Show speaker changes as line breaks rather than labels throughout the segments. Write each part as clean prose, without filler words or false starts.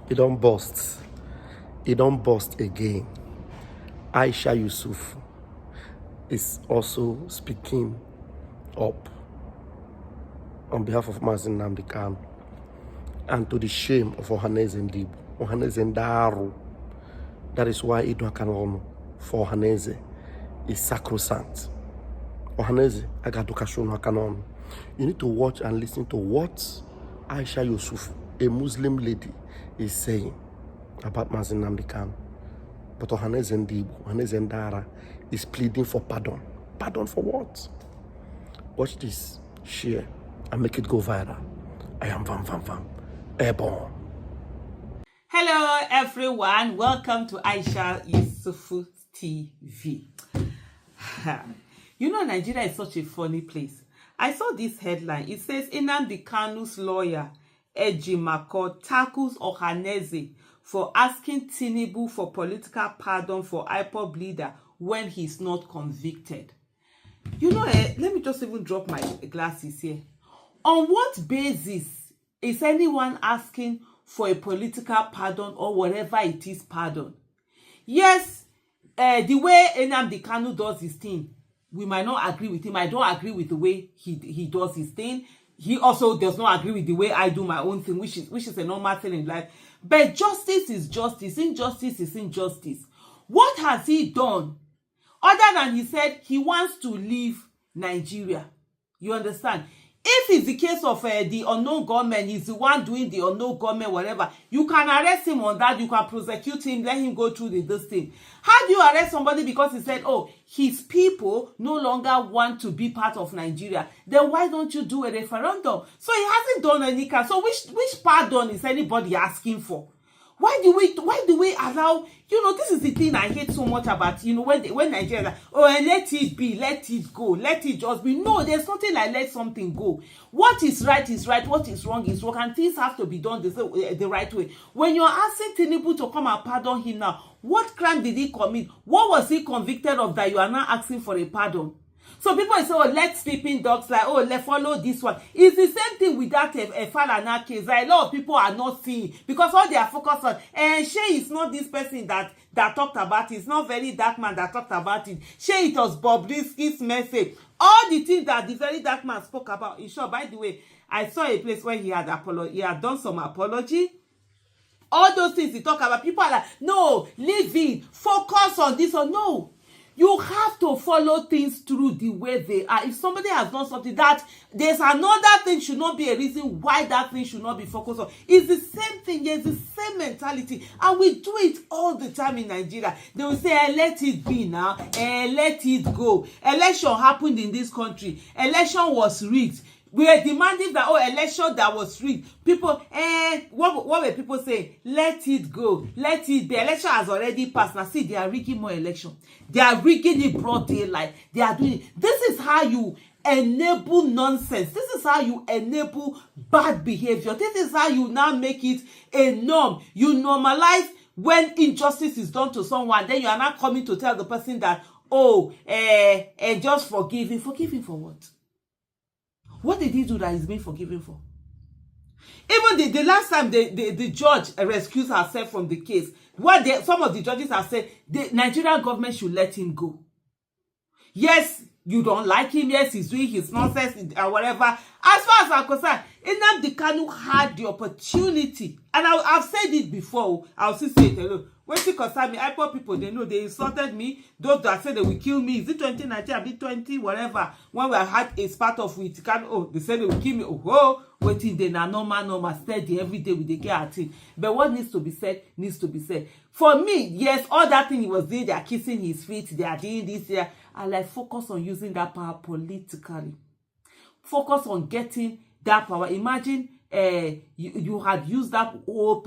It don't bust. It don't bust again. Aisha Yesuf is also speaking up on behalf of Mazi Nnamdi Kanu, and to the shame of Ohanaeze Ohanaeze. That is why Idu Akanono for Ohanaeze is sacrosanct. Ohanaeze Agadukashono Akanono. You need to watch and listen to what Aisha Yesuf, a Muslim lady, is saying about Mazi Nnamdi Kanu. But Ohanaeze is pleading for pardon. Pardon for what? Watch this, share, and make it go viral. I am Vam Airborne.
Hello everyone, welcome to Aisha Yesuf TV. You know, Nigeria is such a funny place. I saw this headline. It says Nnamdi Kanu's lawyer Ejimako tackles Ohanaeze for asking Tinubu for political pardon for IPOB leader when he's not convicted. You know, let me just even drop my glasses here. On what basis is anyone asking for a political pardon or whatever it is pardon? Yes, the way Nnamdi Kanu does his thing, we might not agree with him. I don't agree with the way he does his thing. He also does not agree with the way I do my own thing, which is a normal thing in life. But justice is justice. Injustice is injustice. What has he done? Other than he said he wants to leave Nigeria. You understand? If it's the case of the unknown gunman, he's the one doing the unknown gunman, whatever, you can arrest him on that, you can prosecute him, let him go through this thing. How do you arrest somebody because he said, oh, his people no longer want to be part of Nigeria? Then why don't you do a referendum? So he hasn't done any kind. So which pardon is anybody asking for? Why do we allow, you know, this is the thing I hate so much about, you know, when Nigeria, oh, let it be, let it go, let it just be. No, there's nothing like let something go. What is right, what is wrong, and things have to be done the right way. When you're asking Tinubu to come and pardon him now, what crime did he commit? What was he convicted of that you are now asking for a pardon? So people say, oh, let sleeping dogs like, oh, let's follow this one. It's the same thing with that Falana case that a lot of people are not seeing because all they are focused on, and Shay is not this person that talked about it. It's not very dark man that talked about it. Shay, it was Bobrisky's message. All the things that the very dark man spoke about. In short, by the way, I saw a place where he had done some apology. All those things he talked about, people are like, no, leave it, focus on this or no. You have to follow things through the way they are. If somebody has done something that there's another thing should not be a reason why that thing should not be focused on. It's the same thing, it's the same mentality. And we do it all the time in Nigeria. They will say, let it be now, let it go. Election happened in this country. Election was rigged. We are demanding that, oh, election that was rigged. People, what were people saying? Let it go. Let it be. Election has already passed. Now, see, they are rigging more election. They are rigging it broad daylight. They are doing it. This is how you enable nonsense. This is how you enable bad behavior. This is how you now make it a norm. You normalize when injustice is done to someone. Then you are not coming to tell the person that, oh, just forgive him. Forgive him for what? What did he do that he's been forgiven for? Even the last time the judge rescued herself from the case, some of the judges have said the Nigerian government should let him go. Yes, you don't like him. Yes, he's doing his nonsense or whatever. As far as I'm concerned, Nnamdi Kanu had the opportunity, and I've said it before. I'll still say it alone. When it concerns me, IPOB people, they know they insulted me. Those that said they will kill me. Is it 2019? I'll be 20, whatever. When we had a part of with Kanu, oh, they said they will kill me. Oh, waiting then, normal, steady every day with the get at it. But what needs to be said needs to be said. For me, yes, all that thing he was doing, they are kissing his feet, they are doing this, there. I like focus on using that power politically. Focus on getting that power. Imagine you had used that whole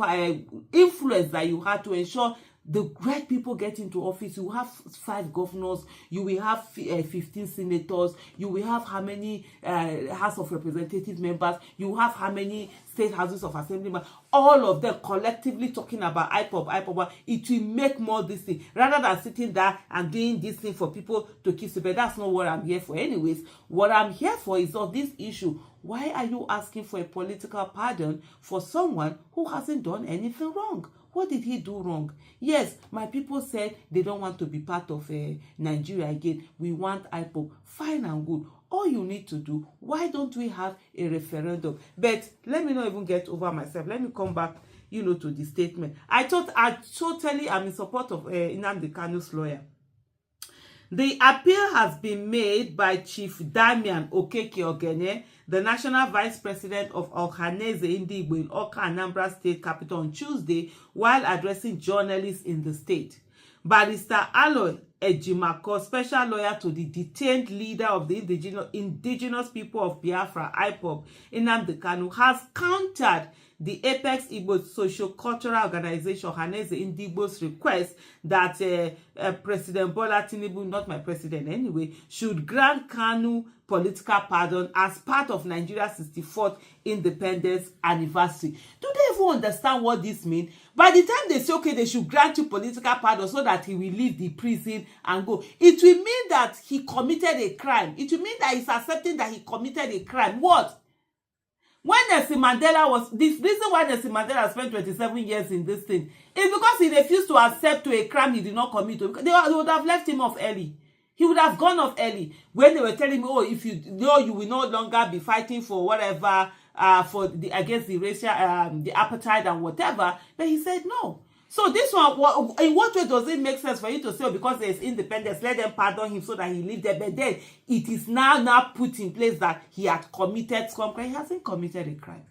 influence that you had to ensure the great people get into office. You will have 5 governors, you will have 15 senators, you will have how many House of Representative members, you will have how many state houses of assemblymen, all of them collectively talking about IPOB, it will make more this thing rather than sitting there and doing this thing for people to kiss the bed. That's not what I'm here for. Anyways, what I'm here for is on this issue. Why are you asking for a political pardon for someone who hasn't done anything wrong? What did he do wrong? Yes, my people said they don't want to be part of Nigeria again. We want IPOB. Fine and good. All you need to do, why don't we have a referendum? But let me not even get over myself. Let me come back, to the statement. I totally am in support of Nnamdi Kanu's lawyer. The appeal has been made by Chief Damian Okeke-Ogene, the National Vice President of Ohanaeze Ndigbo in Awka, Anambra State Capital on Tuesday while addressing journalists in the state. Barrister Aloy Ejimako, special lawyer to the detained leader of the indigenous people of Biafra, IPOB, Nnamdi Kanu, has countered the Apex Igbo socio-cultural organization Ohanaeze Ndigbo's request that President Bola Tinubu, not my president anyway, should grant Kanu political pardon as part of Nigeria's 64th independence anniversary. Do they even understand what this means? By the time they say, okay, they should grant you political pardon so that he will leave the prison and go, it will mean that he committed a crime. It will mean that he's accepting that he committed a crime. What? When Nelson Mandela was, this reason why Nelson Mandela spent 27 years in this thing is because he refused to accept to a crime he did not commit. They would have left him off early. He would have gone off early when they were telling me, oh, if you know you will no longer be fighting for whatever, against the racial, the apartheid and whatever. But he said no. So this one, in what way does it make sense for you to say, oh, because there is independence, let them pardon him so that he lived there? But then it is now put in place that he had committed some crime. He hasn't committed a crime.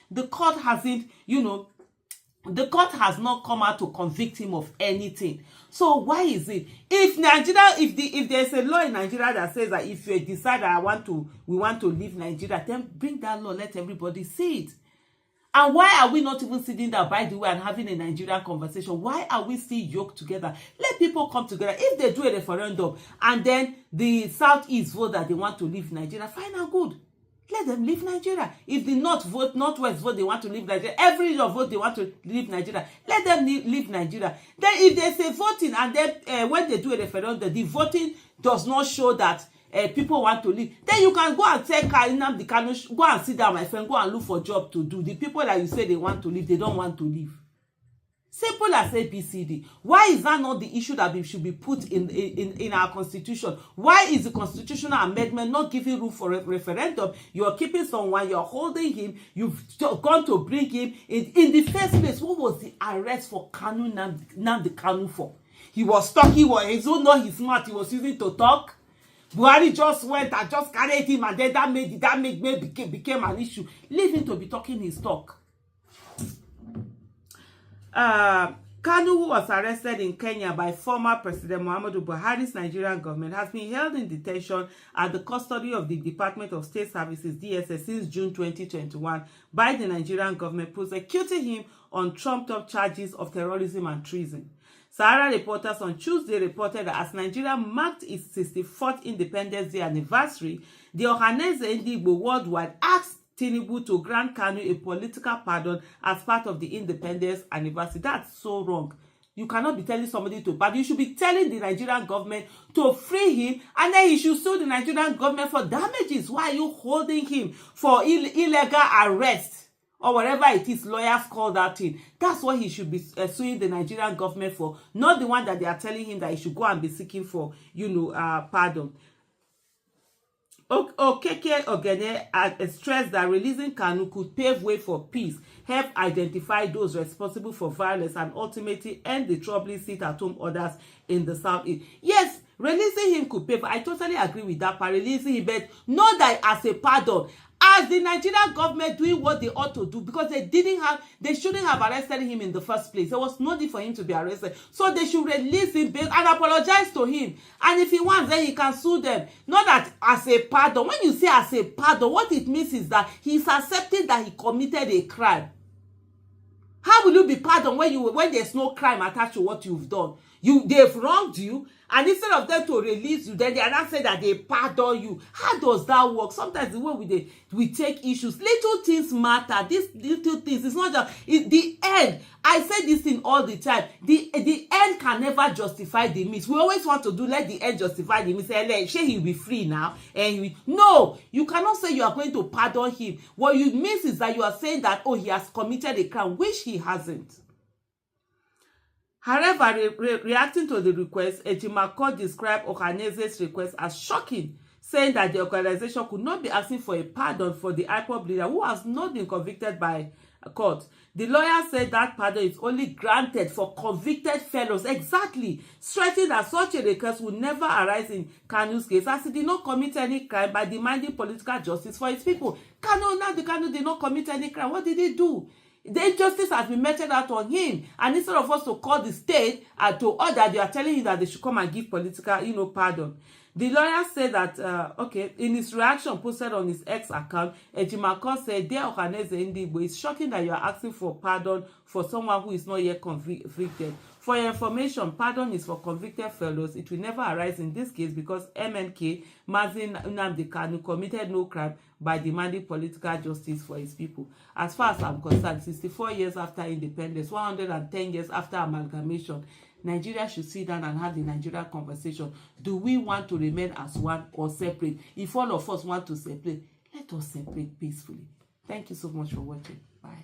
The court hasn't, the court has not come out to convict him of anything. So why is it? If Nigeria, if there's a law in Nigeria that says that if you decide that we want to leave Nigeria, then bring that law, let everybody see it. And why are we not even sitting there, by the way, and having a Nigerian conversation? Why are we still yoked together? Let people come together. If they do a referendum and then the Southeast vote that they want to leave Nigeria, fine and good. Let them leave Nigeria. If the Northwest vote they want to leave Nigeria, every vote they want to leave Nigeria, let them leave Nigeria. Then if they say voting and then when they do a referendum, the voting does not show that people want to leave, then you can go and tell Nnamdi Kanu, go and sit down, my friend, go and look for a job to do. The people that you say they want to leave, they don't want to leave. Simple as ABCD. Why is that not the issue that should be put in our constitution? Why is the constitutional amendment not giving room for a referendum? You're keeping someone, you're holding him, you've gone to bring him. In the first place, what was the arrest for Nnamdi Kanu for? He was talking, he's not his mouth, he was using to talk. Buhari just went and just carried him, and then that became an issue. Leave him to be talking his talk. Kanu, who was arrested in Kenya by former President Muhammadu Buhari's Nigerian government, has been held in detention at the custody of the Department of State Services, DSS, since June 2021 by the Nigerian government, prosecuting him on trumped-up charges of terrorism and treason. Sahara reporters on Tuesday reported that as Nigeria marked its 64th Independence Day anniversary, the Ohanaeze Ndigbo worldwide asked Tinubu to grant Kanu a political pardon as part of the independence anniversary. That's so wrong. You cannot be telling somebody to pardon. You should be telling the Nigerian government to free him, and then you should sue the Nigerian government for damages. Why are you holding him for illegal arrest? Or whatever it is lawyers call that thing. That's what he should be suing the Nigerian government for, not the one that they are telling him that he should go and be seeking for, pardon. Okeke-Ogene stressed that releasing Kanu could pave way for peace, help identify those responsible for violence, and ultimately end the troubling sit-at-home orders in the Southeast. Yes, releasing him could pave. I totally agree with that part. Releasing him, but not that as a pardon. As the Nigerian government doing what they ought to do, because they shouldn't have arrested him in the first place. There was no need for him to be arrested. So they should release him and apologize to him. And if he wants, then he can sue them. Not that as a pardon. When you say as a pardon, what it means is that he's accepting that he committed a crime. How will you you be pardoned when there's no crime attached to what you've done? They've wronged you, and instead of them to release you, then they are not saying that they pardon you. How does that work? Sometimes the way we take issues, little things matter. These little things, it's not just the end. I say this thing all the time. The end can never justify the means. We always want to let the end justify the means. Say he'll be free now, no, you cannot say you are going to pardon him. What you mean is that you are saying that, oh, he has committed a crime, which he hasn't. However, reacting to the request, Ejimakor described Ohaneze's request as shocking, saying that the organization could not be asking for a pardon for the IPOB leader who has not been convicted by a court. The lawyer said that pardon is only granted for convicted felons. Exactly, stressing that such a request would never arise in Kanu's case, as he did not commit any crime by demanding political justice for his people. Nnamdi Kanu did not commit any crime. What did he do? The injustice has been meted out on him, and instead of us to call the state and to order, they are telling him that they should come and give political, pardon. The lawyer said that, in his reaction posted on his X account, Ejimakor said, "Dear Ohanaeze Ndigbo, it's shocking that you are asking for pardon for someone who is not yet convicted. For your information, pardon is for convicted fellows. It will never arise in this case because MNK, Mazi Nnamdi Kanu, committed no crime by demanding political justice for his people. As far as I'm concerned, 64 years after independence, 110 years after amalgamation, Nigeria should sit down and have the Nigeria conversation. Do we want to remain as one or separate? If all of us want to separate, let us separate peacefully." Thank you so much for watching. Bye.